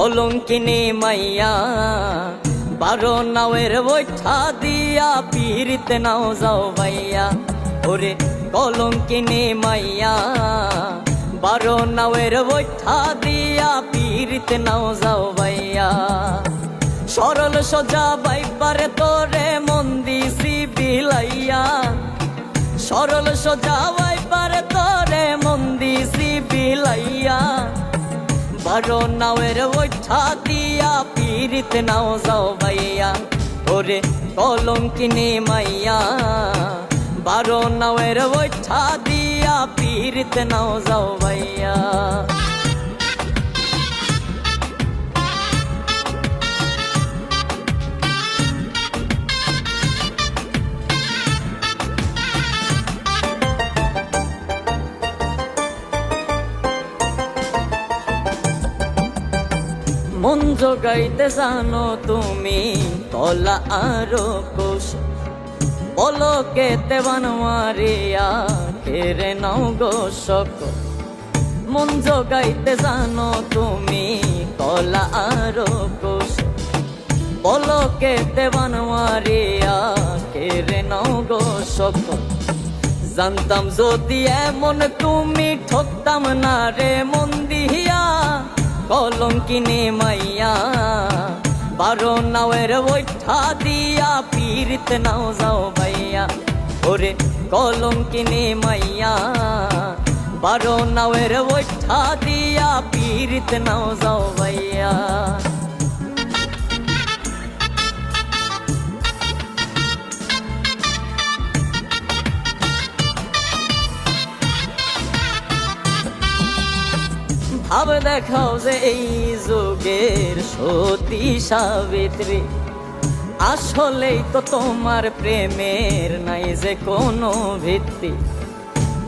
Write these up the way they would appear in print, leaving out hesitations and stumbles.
কলঙ্কিনী মাইয়া বারো নাওয়ের বৈঠা দিয়া পীরিতে নাও যাও ভাইয়া। ওরে কলঙ্কিনী মাইয়া বারো নাওয়ের বৈঠা দিয়া পীরিতে নাও যাও ভাইয়া। সরল সোজা বাইপারে তোরে মন দিছি বিলাইয়া, সরল সোজা বাইপারে তোরে মন দিছি বিলাইয়া। বারো নাওয়ের বৈঠা দিয়া পীরিতে নাও যাও ভাইয়া। ওরে কলঙ্কিনী মাইয়া বারো নাওয়ের বৈঠা দিয়া পীরিতে নাও যাও ভাইয়া। মন জোগাইতে জানো তুমি কলা আরো কোষ, বলো কেতে বানমারিয়া কেড়ে নাও গো সকল। মন জোগাইতে জানো তুমি কলা আরো কোষ, বলো কেতে বানমারিয়া কেড়ে নাও গো সকল। জানতাম যদি এমন তুমি ঠকতাম না রে মন দিয়া। কলঙ্কিনী মাইয়া বারো নাওয়ের বৈঠা দিয়া পীরিতে নাও যাও ভাইয়া। ওরে কলঙ্কিনী মাইয়া বারো নাওয়ের বৈঠা দিয়া পীরিতে নাও যাও ভাইয়া। ভাব দেখাও যে এই যুগের সতী সাবিত্রী, আসলেই তো তোমার প্রেমের নাই যে কোনো ভিত্তি।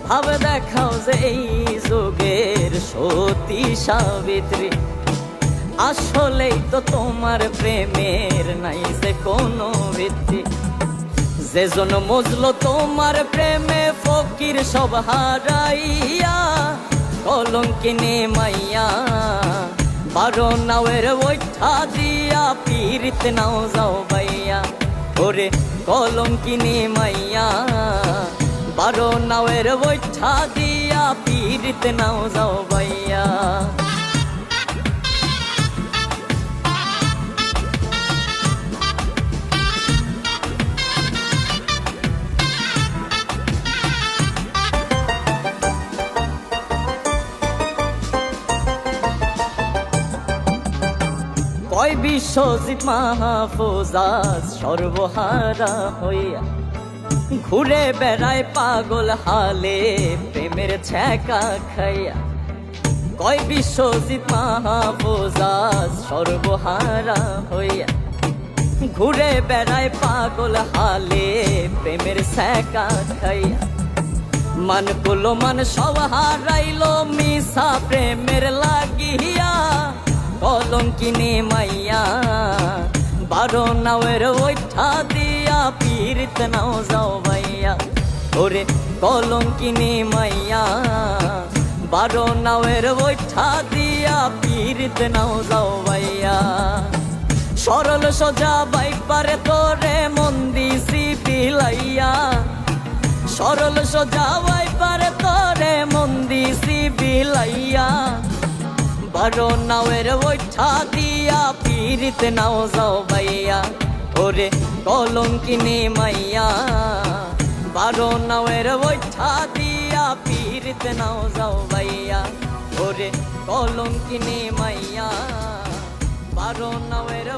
ভাব দেখাও যে এই যুগের সতী সাবিত্রী, আসলেই তো তোমার প্রেমের নাই যে কোনো ভিত্তি। যে জন মজলো তোমার প্রেমে ফকির সব হারাইয়া। কলঙ্কিনী মাইয়া বারো নাওয়ের বৈঠা দিয়া পীরিতে নাও যাও ভাইয়া। ওরে কলঙ্কিনী মাইয়া বারো নাওয়ের বৈঠা দিয়া পীরিতে নাও যাও ভাইয়া। কয় বিশ্বজিৎ মাহফুজ আজ সর্বহারা হইয়া ঘুরে বেড়ায় পাগল হালে প্রেমের ছ্যাঁকা খাইয়া। কয় বিশ্বজিৎ মাহফুজ আজ সর্বহারা হইয়া ঘুরে বেড়ায় পাগল হালে প্রেমের ছ্যাঁকা খাইয়া। মান কুলো মান সব হারাইলো মিশা প্রেমের লাগিয়া। কলঙ্কিনী মাইয়া বারো নাওয়ের বৈঠা দিয়া পীরিতে নাও যাও ভাইয়া। ওরে কলঙ্কিনী মাইয়া বারো নাওয়ের বৈঠা দিয়া পীরিতে নাও যাও ভাইয়া। সরল সোজা বাইপারে তোরে মন দিছি বিলাইয়া, সরল সোজা বাইপারে তোরে মন দিছি বিলাইয়া। বারো নাওয়ের বৈঠা দিয়া পীরিতে নাও যাও ভাইয়া। ওরে কলঙ্কিনী মাইয়া বারো নাওয়ের বৈঠা দিয়া পীরিতে নাও যাও ভাইয়া। ওরে কলঙ্কিনী মাইয়া বারো নাওয়ের